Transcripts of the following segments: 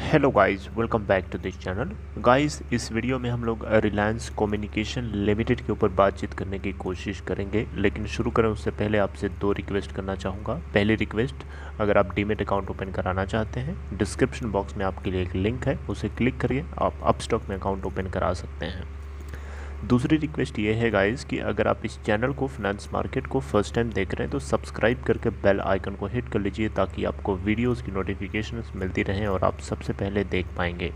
Hello guys, welcome back to this channel. Guys, इस video में हम लोग रिलायंस कम्युनिकेशन लिमिटेड के ऊपर बातचीत करने की कोशिश करेंगे, लेकिन शुरू करें उससे पहले आपसे दो रिक्वेस्ट करना चाहूँगा। पहली रिक्वेस्ट, अगर आप डीमेट अकाउंट ओपन कराना चाहते हैं, डिस्क्रिप्शन बॉक्स में आपके लिए एक लिंक है, उसे क्लिक करिए, आप अपस्टॉक में अकाउंट ओपन करा सकते हैं। दूसरी रिक्वेस्ट ये है गाइस कि अगर आप इस चैनल को फाइनेंस मार्केट को फर्स्ट टाइम देख रहे हैं तो सब्सक्राइब करके बेल आइकन को हिट कर लीजिए, ताकि आपको वीडियोस की नोटिफिकेशंस मिलती रहें और आप सबसे पहले देख पाएंगे।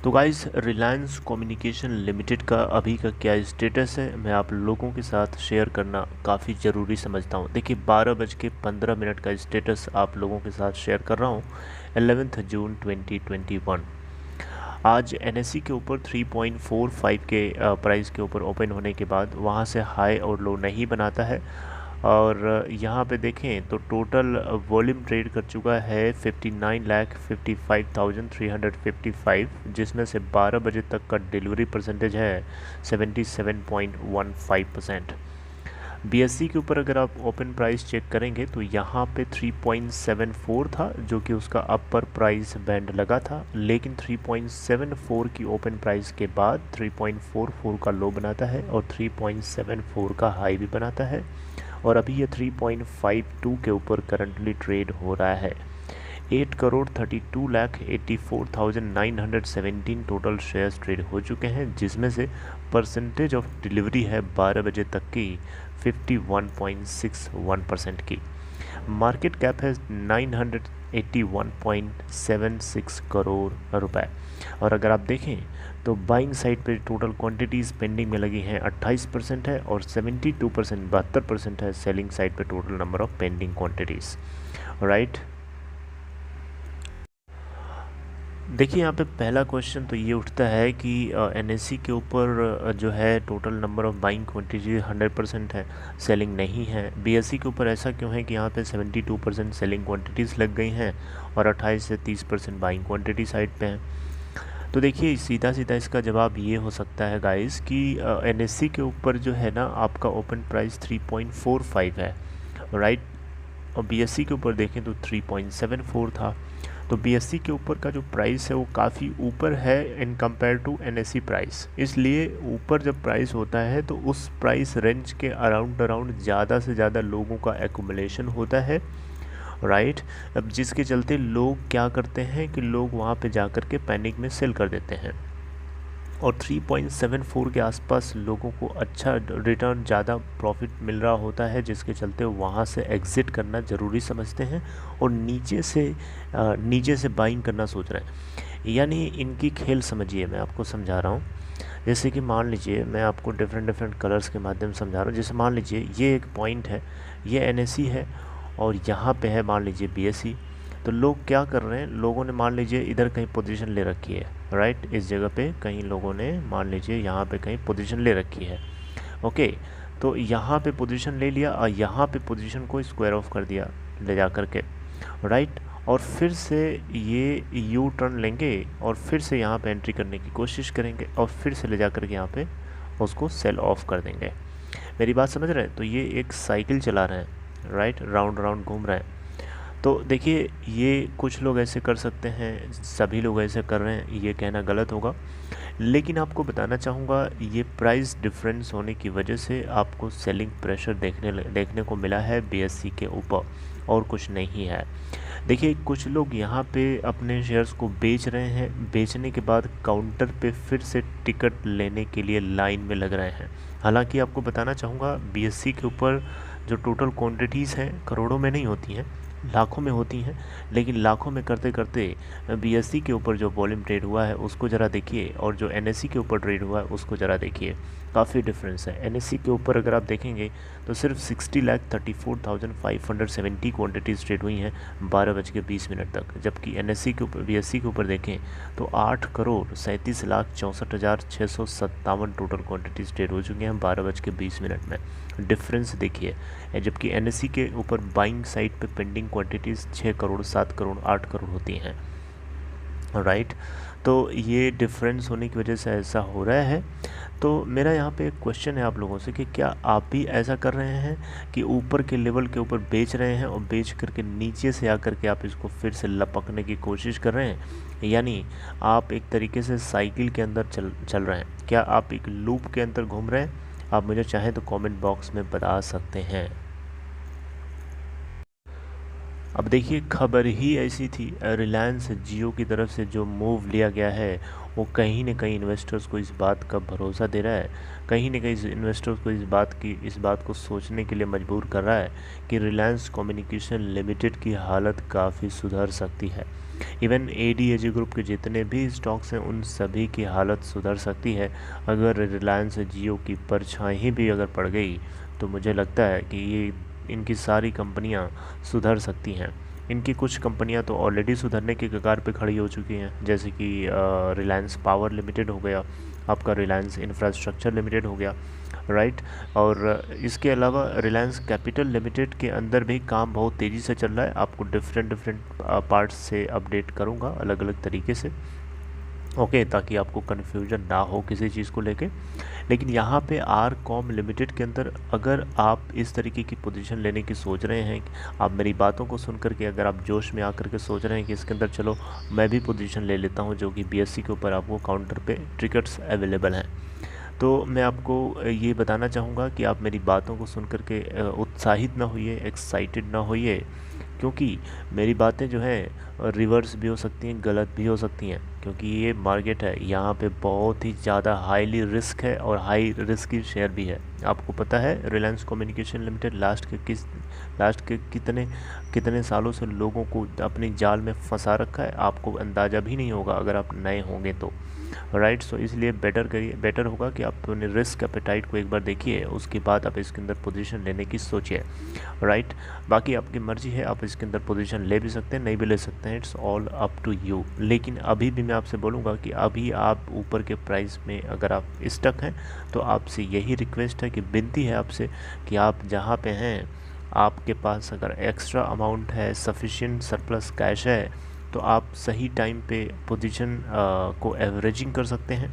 तो गाइस, रिलायंस कम्युनिकेशन लिमिटेड का अभी का क्या स्टेटस है, मैं आप लोगों के साथ शेयर करना काफ़ी ज़रूरी समझता हूँ। देखिए, 12:15 का स्टेटस आप लोगों के साथ शेयर कर रहा हूँ। 11 जून 2021 आज एनएससी के ऊपर 3.45 के प्राइस के ऊपर ओपन होने के बाद वहाँ से हाई और लो नहीं बनाता है। और यहाँ पे देखें तो टोटल वॉल्यूम ट्रेड कर चुका है 59,55,355, जिसमें से 12 बजे तक का डिलीवरी परसेंटेज है 77.15%। बीएससी के ऊपर अगर आप ओपन प्राइस चेक करेंगे तो यहाँ पे 3.74 था, जो कि उसका अपर प्राइस बैंड लगा था, लेकिन 3.74 की ओपन प्राइस के बाद 3.44 का लो बनाता है और 3.74 का हाई भी बनाता है। और अभी ये 3.52 के ऊपर करंटली ट्रेड हो रहा है। 8,32,84,917 टोटल शेयर्स ट्रेड हो चुके हैं, जिसमें से परसेंटेज ऑफ डिलीवरी है 12 बजे तक की 51.61% की। मार्केट कैप है 981.76 करोड़ रुपए। और अगर आप देखें तो बाइंग साइड पे टोटल क्वांटिटीज़ पेंडिंग में लगी हैं 28% है, और 72% 72% है सेलिंग साइड पे total number of pending quantities. Right, देखिए यहाँ पे पहला क्वेश्चन तो ये उठता है कि एनएससी के ऊपर जो है total number of buying quantity 100% है, सेलिंग नहीं है। बीएससी के ऊपर ऐसा क्यों है कि यहाँ पे 72% सेलिंग क्वांटिटीज़ लग गई हैं और 28 से 30% बाइंग क्वांटिटी साइड पे हैं। तो देखिए, सीधा सीधा इसका जवाब ये हो सकता है गाइस कि एनएससी के ऊपर जो है ना आपका ओपन प्राइस 3.45 है, राइट, और बीएससी के ऊपर देखें तो 3.74 था। तो बीएससी के ऊपर का जो प्राइस है वो काफ़ी ऊपर है in compare to NSC price. इसलिए ऊपर जब प्राइस होता है तो उस प्राइस रेंज के अराउंड ज़्यादा से ज़्यादा लोगों का एक्युमुलेशन होता है, राइट। अब जिसके चलते लोग क्या करते हैं कि लोग वहाँ पे जाकर के पैनिक में सेल कर देते हैं, और 3.74 के आसपास लोगों को अच्छा रिटर्न, ज़्यादा प्रॉफिट मिल रहा होता है, जिसके चलते वहाँ से एग्ज़िट करना ज़रूरी समझते हैं और नीचे से बाइंग करना सोच रहे हैं। यानी इनकी खेल समझिए, मैं आपको समझा रहा हूँ। जैसे कि मान लीजिए, मैं आपको डिफरेंट कलर्स के माध्यम से समझा रहा हूँ। जैसे मान लीजिए ये एक पॉइंट है, ये एनएससी है और यहाँ पे है मान लीजिए बीएससी। तो लोग क्या कर रहे हैं, लोगों ने मान लीजिए इधर कहीं पोजीशन ले रखी है, राइट, इस जगह पे कहीं लोगों ने मान लीजिए यहाँ पे कहीं पोजीशन ले रखी है। ओके, तो यहाँ पे पोजीशन ले लिया और यहाँ पे पोजीशन को स्क्वायर ऑफ कर दिया ले जा कर के, राइट, और फिर से ये यू टर्न लेंगे और फिर से यहाँ पे एंट्री करने की कोशिश करेंगे और फिर से ले जा कर के यहाँ पे उसको सेल ऑफ कर देंगे। मेरी बात समझ रहे हैं? तो ये एक साइकिल चला रहे हैं, राइट, राउंड राउंड घूम रहे हैं। तो देखिए, ये कुछ लोग ऐसे कर सकते हैं, सभी लोग ऐसे कर रहे हैं, ये कहना गलत होगा। लेकिन आपको बताना चाहूँगा, ये प्राइस डिफरेंस होने की वजह से आपको सेलिंग प्रेशर देखने को मिला है बीएससी के ऊपर, और कुछ नहीं है। देखिए, कुछ लोग यहाँ पे अपने शेयर्स को बेच रहे हैं, बेचने के बाद काउंटर पे फिर से टिकट लेने के लिए लाइन में लग रहे हैं। हालांकि आपको बताना चाहूँगा, बीएससी के ऊपर जो टोटल क्वांटिटीज़ हैं करोड़ों में नहीं होती हैं, लाखों में होती हैं, लेकिन लाखों में करते करते बीएससी के ऊपर जो वॉल्यूम ट्रेड हुआ है उसको ज़रा देखिए, और जो एनएससी के ऊपर ट्रेड हुआ है उसको ज़रा देखिए, काफ़ी डिफरेंस है। एनएससी के ऊपर अगर आप देखेंगे तो सिर्फ 60,34,570 क्वांटिटीज़ ट्रेड हुई हैं 12:20 तक, जबकि एनएससी के ऊपर बीएससी के ऊपर देखें तो 8,37,64,657 टोटल क्वांटिटीज़ ट्रेड हो चुकी हैं 12:20 में। डिफरेंस देखिए, जबकि एनएससी के ऊपर बाइंग साइड पे पेंडिंग क्वांटिटीज़ 6 करोड़, 7 करोड़, 8 करोड़ होती हैं, राइट। तो ये डिफरेंस होने की वजह से ऐसा हो रहा है। तो मेरा यहाँ पे एक क्वेश्चन है आप लोगों से कि क्या आप भी ऐसा कर रहे हैं कि ऊपर के लेवल के ऊपर बेच रहे हैं और बेच करके नीचे से आकर के आप इसको फिर से लपकने की कोशिश कर रहे हैं, यानी आप एक तरीके से साइकिल के अंदर चल रहे हैं? क्या आप एक लूप के अंदर घूम रहे हैं? आप मुझे चाहें तो कमेंट बॉक्स में बता सकते हैं। अब देखिए, खबर ही ऐसी थी, रिलायंस जियो की तरफ से जो मूव लिया गया है वो कहीं ना कहीं इन्वेस्टर्स को इस बात का भरोसा दे रहा है, कहीं ना कहीं इन्वेस्टर्स को इस बात को सोचने के लिए मजबूर कर रहा है कि रिलायंस कम्युनिकेशन लिमिटेड की हालत काफ़ी सुधर सकती है। इवन एडीएजी ग्रुप के जितने भी स्टॉक्स हैं उन सभी की हालत सुधर सकती है अगर रिलायंस जियो की परछाई भी अगर पड़ गई, तो मुझे लगता है कि ये इनकी सारी कंपनियां सुधर सकती हैं। इनकी कुछ कंपनियां तो ऑलरेडी सुधरने के कगार पे खड़ी हो चुकी हैं, जैसे कि रिलायंस पावर लिमिटेड हो गया, आपका रिलायंस इंफ्रास्ट्रक्चर लिमिटेड हो गया, राइट। और इसके अलावा रिलायंस कैपिटल लिमिटेड के अंदर भी काम बहुत तेज़ी से चल रहा है। आपको डिफरेंट पार्ट्स से अपडेट करूँगा अलग अलग तरीके से, ओके, ताकि आपको कन्फ्यूजन ना हो किसी चीज़ को लेके। लेकिन यहाँ पे आर कॉम लिमिटेड के अंदर अगर आप इस तरीके की पोजीशन लेने की सोच रहे हैं, आप मेरी बातों को सुन करके अगर आप जोश में आकर के सोच रहे हैं कि इसके अंदर चलो मैं भी पोजीशन ले लेता हूँ, जो कि बीएससी के ऊपर आपको काउंटर पे टिकट्स अवेलेबल हैं, तो मैं आपको ये बताना चाहूँगा कि आप मेरी बातों को सुन करके उत्साहित ना होइए, एक्साइटेड ना होइए, क्योंकि मेरी बातें जो हैं रिवर्स भी हो सकती हैं, गलत भी हो सकती हैं, क्योंकि ये मार्केट है, यहाँ पे बहुत ही ज़्यादा हाईली रिस्क है और हाई रिस्क की शेयर भी है। आपको पता है रिलायंस कम्युनिकेशन लिमिटेड लास्ट के कितने कितने सालों से लोगों को अपनी जाल में फंसा रखा है, आपको अंदाज़ा भी नहीं होगा अगर आप नए होंगे तो, राइट। सो इसलिए बेटर होगा कि आप अपने रिस्क एपेटाइट को एक बार देखिए, उसके बाद आप इसके अंदर पोजीशन लेने की सोचिए, राइट। बाकी आपकी मर्ज़ी है, आप इसके अंदर पोजीशन ले भी सकते हैं, नहीं भी ले सकते हैं, it's all up to you. लेकिन अभी भी मैं आपसे बोलूँगा कि अभी आप ऊपर के प्राइस में अगर आप स्टक हैं तो आपसे यही रिक्वेस्ट है कि विनती है आपसे कि आप जहाँ पे हैं, आपके पास अगर एक्स्ट्रा अमाउंट है, सफिशिएंट सरप्लस कैश है, तो आप सही टाइम पे पोजीशन को एवरेजिंग कर सकते हैं,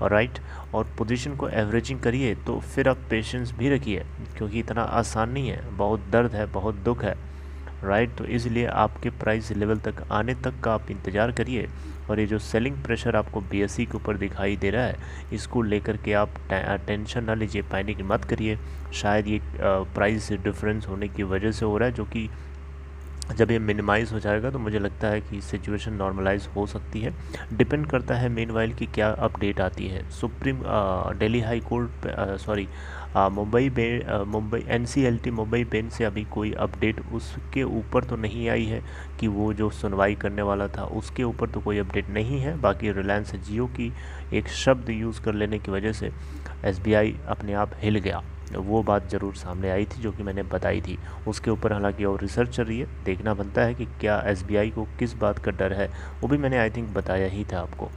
राइट। और पोजीशन को एवरेजिंग करिए तो फिर आप पेशेंस भी रखिए, क्योंकि इतना आसान नहीं है, बहुत दर्द है, बहुत दुख है, राइट। तो इसलिए आपके प्राइस लेवल तक आने तक का आप इंतज़ार करिए। और ये जो सेलिंग प्रेशर आपको बीएसई के ऊपर दिखाई दे रहा है, इसको लेकर के आप टेंशन ना लीजिए, पैनिक मत करिए। शायद ये प्राइस डिफरेंस होने की वजह से हो रहा है, जो कि जब ये मिनिमाइज़ हो जाएगा तो मुझे लगता है कि सिचुएशन नॉर्मलाइज हो सकती है। डिपेंड करता है मेनवाइल की क्या अपडेट आती है। Delhi high court sorry Mumbai NCLT Mumbai bench से अभी कोई अपडेट उसके ऊपर तो नहीं आई है कि वो जो सुनवाई करने वाला था उसके ऊपर तो कोई अपडेट नहीं है। बाकी रिलायंस जियो की एक शब्द यूज़ कर लेने की वजह से एसबीआई अपने आप हिल गया, वो बात ज़रूर सामने आई थी जो कि मैंने बताई थी। उसके ऊपर हालांकि और रिसर्च चल रही है, देखना बनता है कि क्या एसबीआई को किस बात का डर है, वो भी मैंने आई थिंक बताया ही था आपको।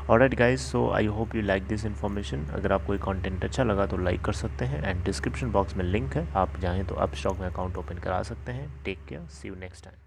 Alright guys, so I hope you like this information. अगर आपको ये कंटेंट अच्छा लगा तो लाइक कर सकते हैं, एंड डिस्क्रिप्शन बॉक्स में लिंक है, आप चाहें तो अपस्टॉक में अकाउंट ओपन करा सकते हैं। Take care, see you next time.